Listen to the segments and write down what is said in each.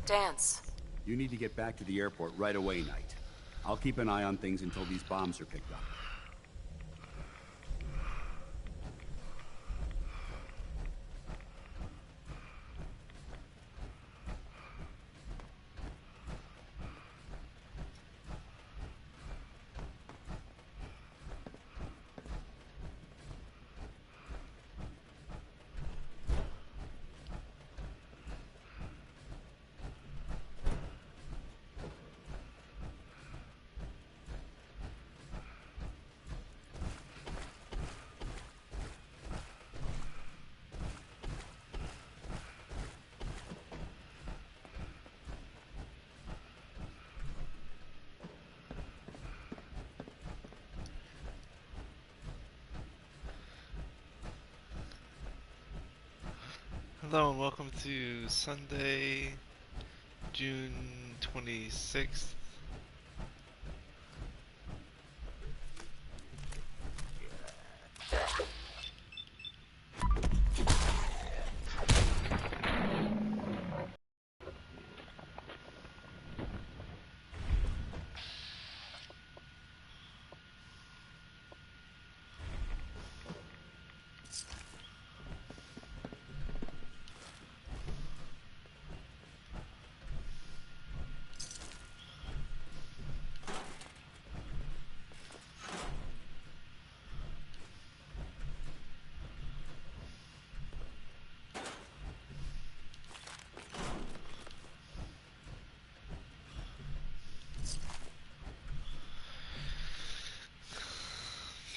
Dance. You need to get back to the airport right away, Knight. I'll keep an eye on things until these bombs are picked up. Hello and welcome to Sunday, June 26th.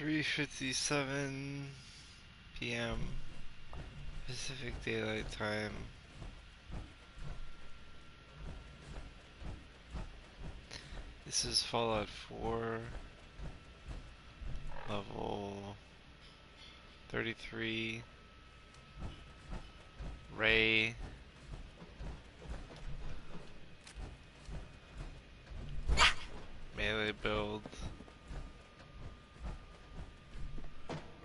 .57 p.m. Pacific Daylight Time. This is Fallout 4, level 33, Raye. Melee build.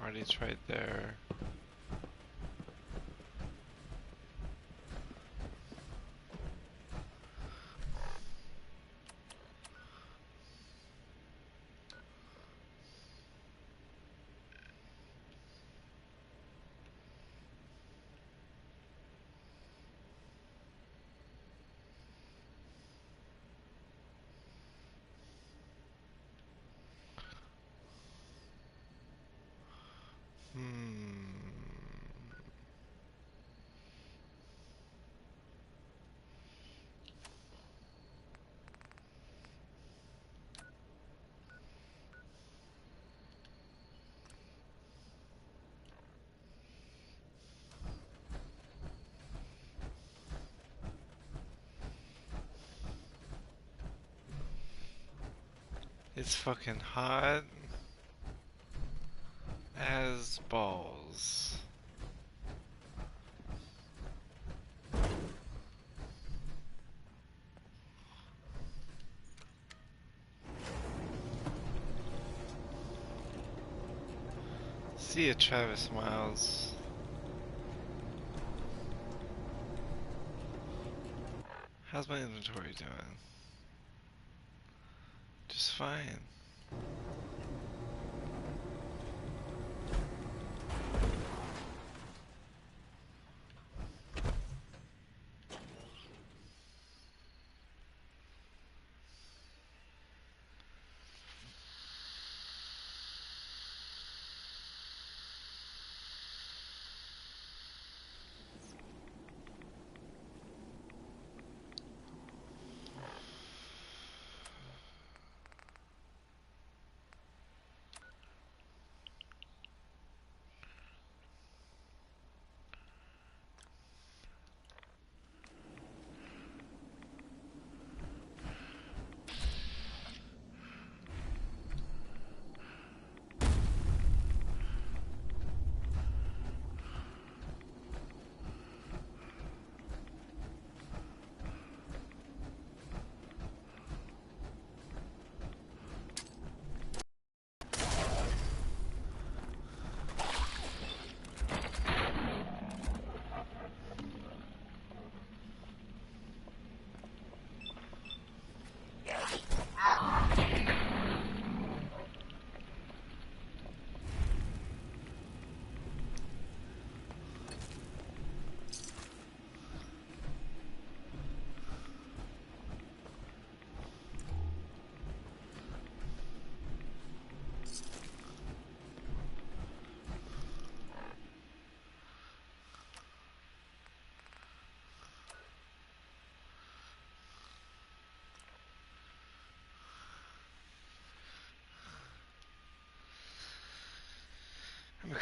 Already tried there. It's fucking hot as balls. See ya, Travis Miles. How's my inventory doing? Just fine.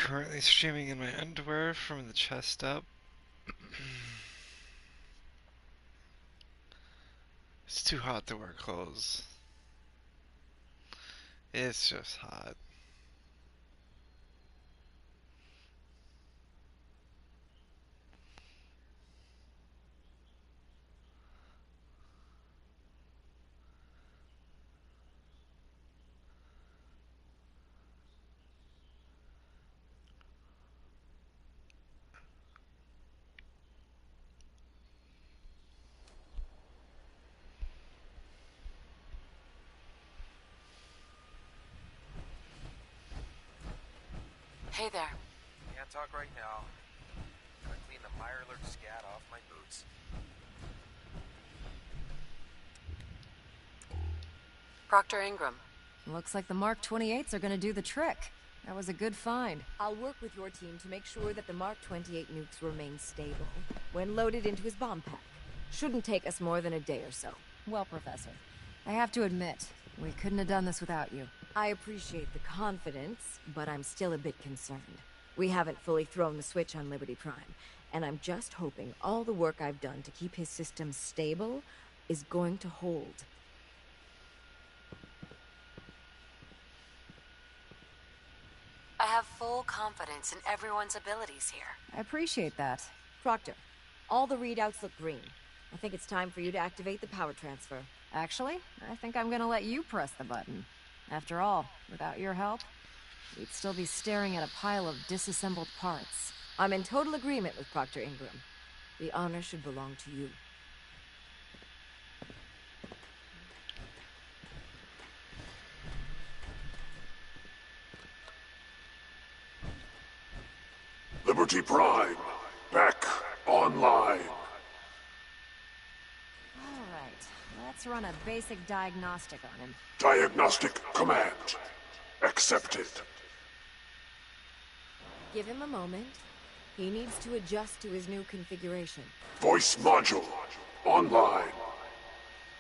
Currently streaming in my underwear from the chest up. It's too hot to wear clothes. It's just hot. Hey there. Can't talk right now. Gotta clean the Mirelurk scat off my boots. Proctor Ingram. Looks like the Mark 28s are gonna do the trick. That was a good find. I'll work with your team to make sure that the Mark 28 nukes remain stable when loaded into his bomb pack. Shouldn't take us more than a day or so. Well, Professor, I have to admit, we couldn't have done this without you. I appreciate the confidence, but I'm still a bit concerned. We haven't fully thrown the switch on Liberty Prime, and I'm just hoping all the work I've done to keep his system stable is going to hold. I have full confidence in everyone's abilities here. I appreciate that. Proctor, all the readouts look green. I think it's time for you to activate the power transfer. Actually, I think I'm gonna let you press the button. After all, without your help, we'd still be staring at a pile of disassembled parts. I'm in total agreement with Proctor Ingram. The honor should belong to you. Liberty Prime, back online. All right, let's run a basic diagnostic on him. Diagnostic command accepted. Give him a moment. He needs to adjust to his new configuration. Voice module online.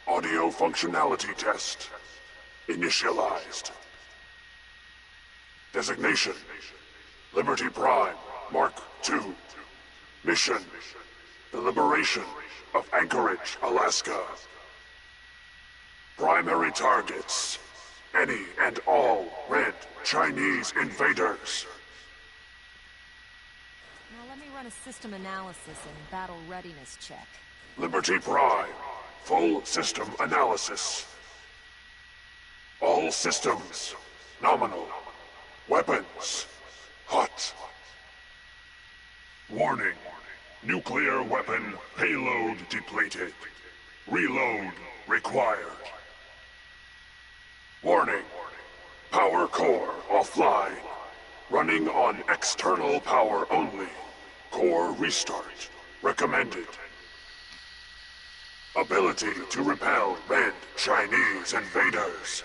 Audio functionality test initialized. Designation Liberty Prime Mark II. Mission the liberation of Anchorage, Alaska. Primary targets any and all red Chinese invaders. Now let me run a system analysis and battle readiness check. Liberty Prime full system analysis. All systems nominal. Weapons hot. Warning. Nuclear weapon payload depleted. Reload required. Warning. Power core offline. Running on external power only. Core restart recommended. Ability to repel red Chinese invaders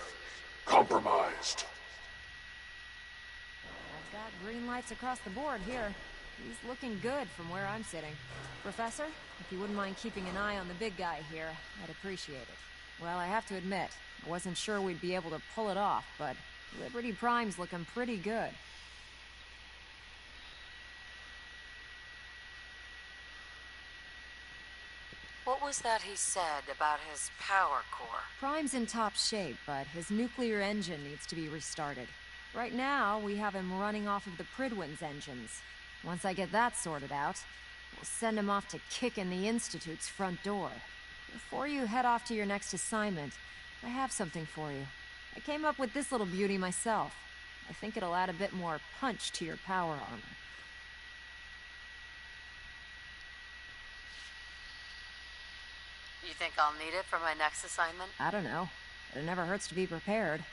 compromised. I've got green lights across the board here. He's looking good from where I'm sitting. Professor, if you wouldn't mind keeping an eye on the big guy here, I'd appreciate it. Well, I have to admit, I wasn't sure we'd be able to pull it off, but Liberty Prime's looking pretty good. What was that he said about his power core? Prime's in top shape, but his nuclear engine needs to be restarted. Right now, we have him running off of the Pridwin's engines. Once I get that sorted out, we'll send him off to kick in the Institute's front door. Before you head off to your next assignment, I have something for you. I came up with this little beauty myself. I think it'll add a bit more punch to your power armor. You think I'll need it for my next assignment? I don't know. It never hurts to be prepared.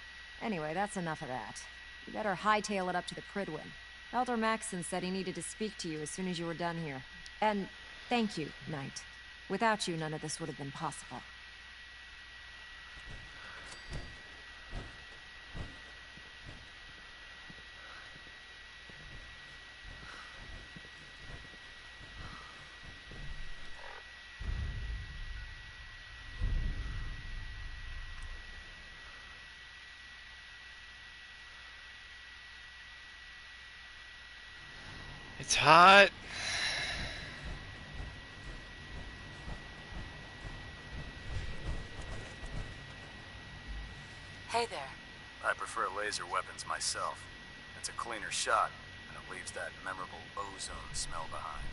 Anyway, that's enough of that. You better hightail it up to the Pridwin. Elder Maxson said he needed to speak to you as soon as you were done here. And thank you, Knight. Without you, none of this would have been possible. It's hot. Hey there. I prefer laser weapons myself. It's a cleaner shot, and it leaves that memorable ozone smell behind.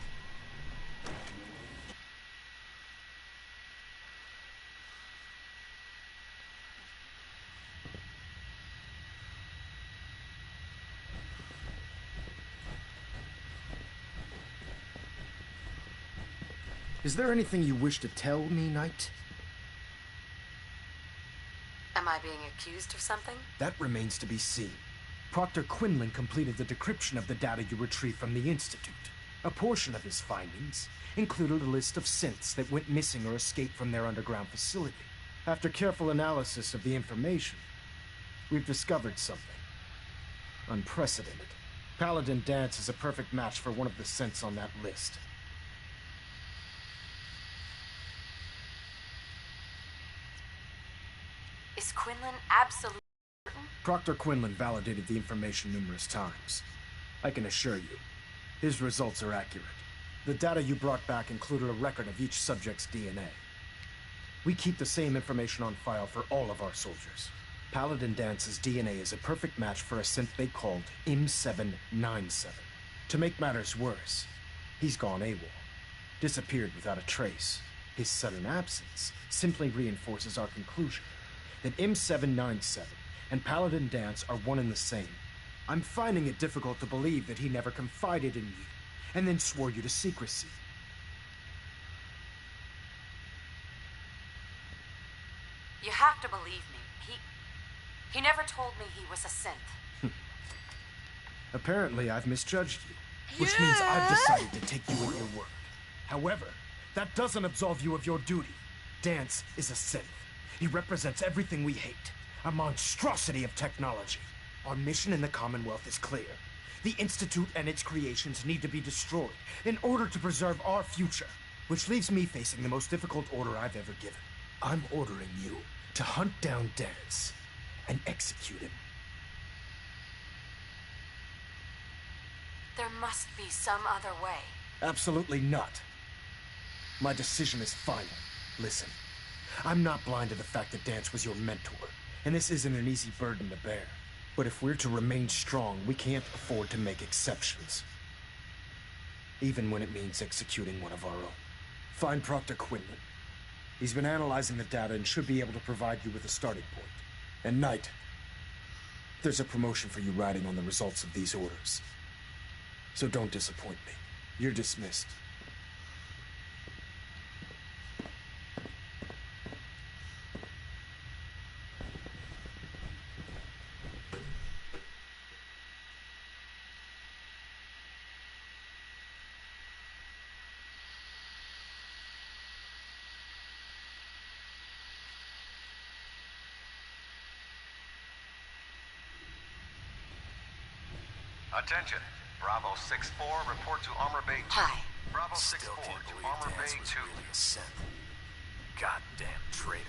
Is there anything you wish to tell me, Knight? Am I being accused of something? That remains to be seen. Proctor Quinlan completed the decryption of the data you retrieved from the Institute. A portion of his findings included a list of synths that went missing or escaped from their underground facility. After careful analysis of the information, we've discovered something unprecedented. Paladin Dance is a perfect match for one of the synths on that list. Is Quinlan absolutely certain? Proctor Quinlan validated the information numerous times. I can assure you, his results are accurate. The data you brought back included a record of each subject's DNA. We keep the same information on file for all of our soldiers. Paladin Dance's DNA is a perfect match for a synth they called M797. To make matters worse, he's gone AWOL. Disappeared without a trace. His sudden absence simply reinforces our conclusion that M797 and Paladin Dance are one and the same. I'm finding it difficult to believe that he never confided in you, and then swore you to secrecy. You have to believe me. He never told me he was a synth. Apparently, I've misjudged you, which means I've decided to take you at your word. However, that doesn't absolve you of your duty. Dance is a synth. He represents everything we hate, a monstrosity of technology. Our mission in the Commonwealth is clear. The Institute and its creations need to be destroyed in order to preserve our future, which leaves me facing the most difficult order I've ever given. I'm ordering you to hunt down Dance and execute him. There must be some other way. Absolutely not. My decision is final. Listen, I'm not blind to the fact that Dance was your mentor, and this isn't an easy burden to bear. But if we're to remain strong, we can't afford to make exceptions. Even when it means executing one of our own. Find Proctor Quinlan. He's been analyzing the data and should be able to provide you with a starting point. And Knight, there's a promotion for you riding on the results of these orders. So don't disappoint me. You're dismissed. Attention. Bravo 6-4, report to Armor Bay 2. Hi. Bravo 6-4 Still can't to believe Armor Dance Bay was 2. really a synth. Goddamn traitor.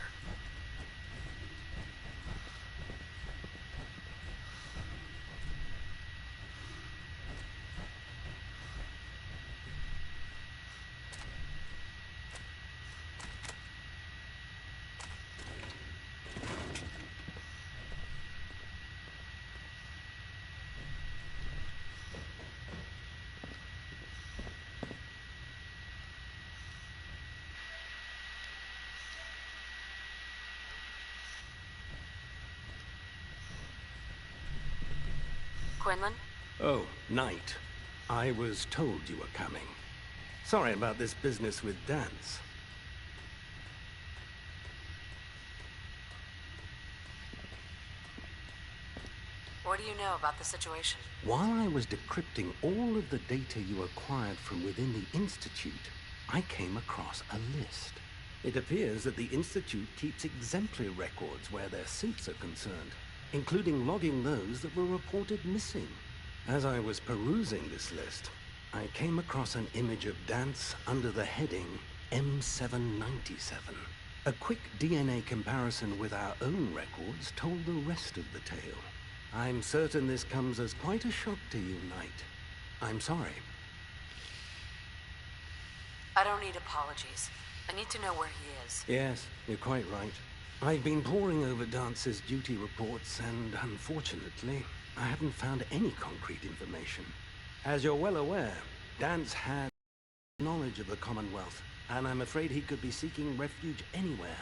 Quinlan? Oh, Knight. I was told you were coming. Sorry about this business with Dance. What do you know about the situation? While I was decrypting all of the data you acquired from within the Institute, I came across a list. It appears that the Institute keeps exemplary records where their synths are concerned, including logging those that were reported missing. As I was perusing this list, I came across an image of Dance under the heading M797. A quick DNA comparison with our own records told the rest of the tale. I'm certain this comes as quite a shock to you, Knight. I'm sorry, I don't need apologies. I need to know where he is. Yes, you're quite right. I've been poring over Dance's duty reports, and unfortunately, I haven't found any concrete information. As you're well aware, Dance had knowledge of the Commonwealth, and I'm afraid he could be seeking refuge anywhere.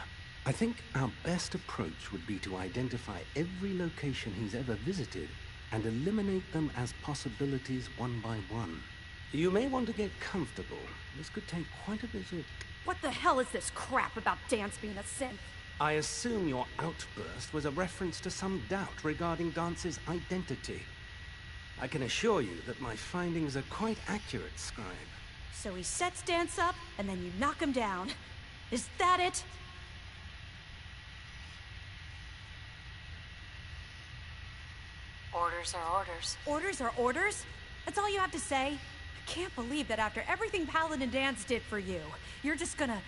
I think our best approach would be to identify every location he's ever visited and eliminate them as possibilities one by one. You may want to get comfortable. This could take quite a bit of... What the hell is this crap about Dance being a synth? I assume your outburst was a reference to some doubt regarding Dance's identity. I can assure you that my findings are quite accurate, Scribe. So he sets Dance up, and then you knock him down. Is that it? Orders are orders. Orders are orders? That's all you have to say? I can't believe that after everything Paladin Dance did for you, you're just gonna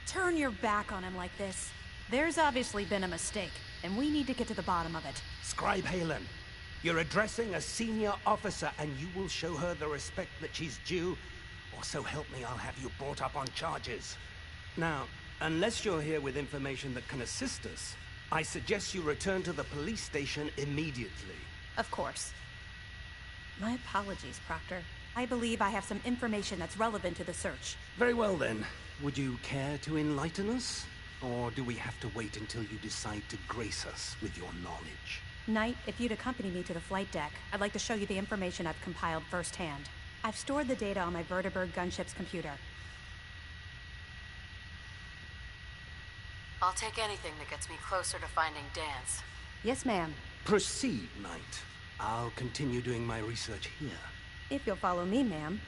turn your back on him like this. There's obviously been a mistake, and we need to get to the bottom of it. Scribe Halen, you're addressing a senior officer, and you will show her the respect that she's due, or so help me, I'll have you brought up on charges. Now, unless you're here with information that can assist us, I suggest you return to the police station immediately. Of course. My apologies, Proctor. I believe I have some information that's relevant to the search. Very well then. Would you care to enlighten us? Or do we have to wait until you decide to grace us with your knowledge? Knight, if you'd accompany me to the flight deck, I'd like to show you the information I've compiled firsthand. I've stored the data on my Vertibird gunship's computer. I'll take anything that gets me closer to finding Dance. Yes, ma'am. Proceed, Knight. I'll continue doing my research here. If you'll follow me, ma'am.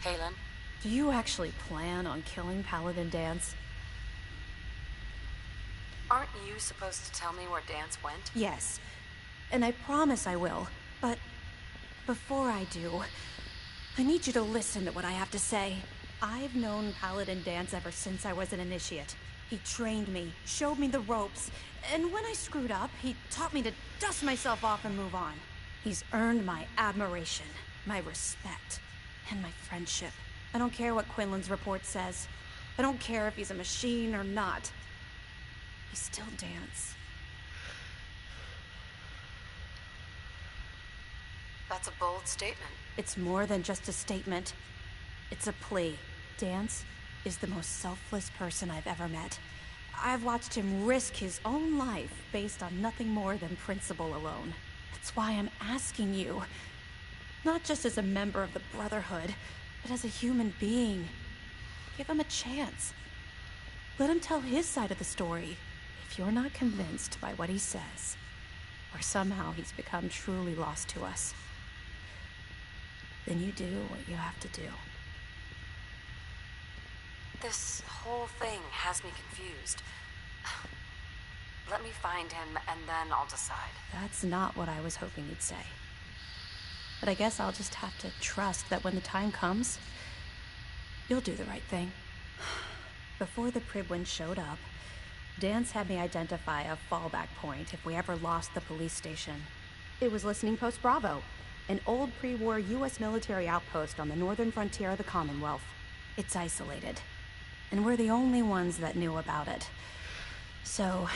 Halen? Do you actually plan on killing Paladin Dance? Aren't you supposed to tell me where Dance went? Yes. And I promise I will. But before I do, I need you to listen to what I have to say. I've known Paladin Dance ever since I was an initiate. He trained me, showed me the ropes, and when I screwed up, he taught me to dust myself off and move on. He's earned my admiration, my respect, and my friendship. I don't care what Quinlan's report says. I don't care if he's a machine or not. He's still Dance. That's a bold statement. It's more than just a statement. It's a plea. Dance is the most selfless person I've ever met. I've watched him risk his own life based on nothing more than principle alone. That's why I'm asking you. Not just as a member of the Brotherhood, but as a human being. Give him a chance. Let him tell his side of the story. If you're not convinced by what he says, or somehow he's become truly lost to us, then you do what you have to do. This whole thing has me confused. Let me find him, and then I'll decide. That's not what I was hoping you'd say. But I guess I'll just have to trust that when the time comes, you'll do the right thing. Before the Pribwins showed up, Dance had me identify a fallback point if we ever lost the police station. It was Listening Post Bravo, an old pre-war U.S. military outpost on the northern frontier of the Commonwealth. It's isolated, and we're the only ones that knew about it. So,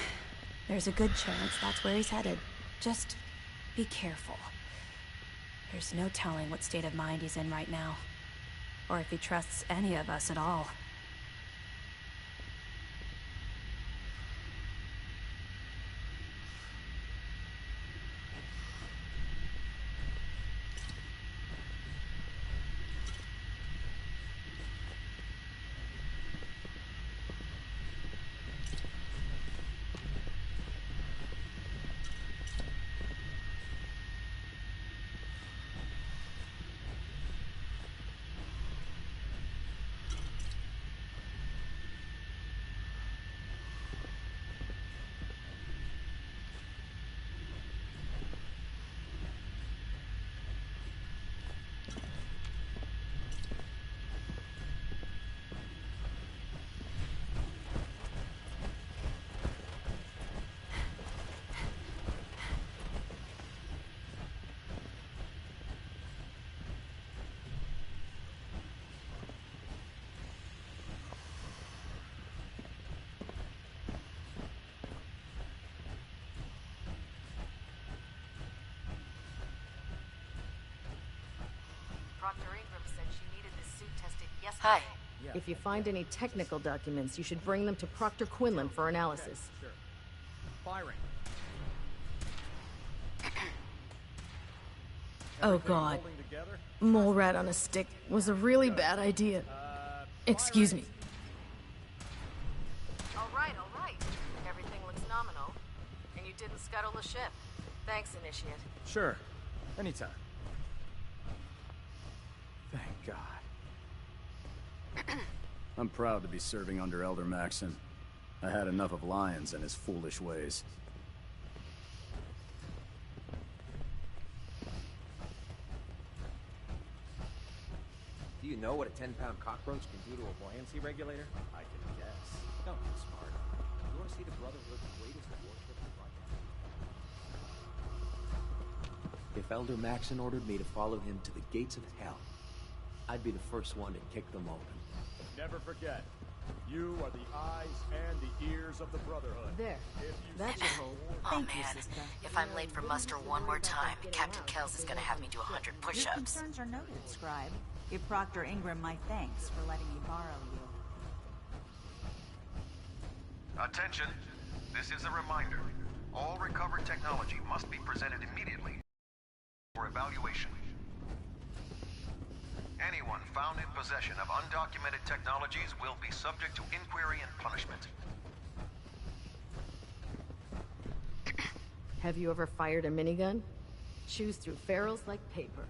there's a good chance that's where he's headed. Just be careful. There's no telling what state of mind he's in right now. or if he trusts any of us at all. Dr. Ingram said she needed this suit tested yesterday. Hi. If you find any technical documents, you should bring them to Proctor Quinlan for analysis. Sure. Firing. Oh god. Mole rat on a stick was a really bad idea. Excuse me. All right. Everything looks nominal. And you didn't scuttle the ship. Thanks, Initiate. Sure. Anytime. Thank God. I'm proud to be serving under Elder Maxon. I had enough of Lyons and his foolish ways. Do you know what a 10-pound cockroach can do to a buoyancy regulator? I can guess. Don't be smart. You want to see the Brotherhood's greatest warship project? If Elder Maxon ordered me to follow him to the gates of hell, I'd be the first one to kick them open. Never forget, you are the eyes and the ears of the Brotherhood. There. That should hold. Oh man, if I'm late for muster one more time, Captain Kells is gonna have me do 100 Your push-ups. concerns are noted, Scribe. Give Proctor Ingram my thanks for letting me borrow you. Attention. This is a reminder. All recovered technology must be presented immediately for evaluation. Anyone found in possession of undocumented technologies will be subject to inquiry and punishment. Have you ever fired a minigun? Chews through ferrules like paper.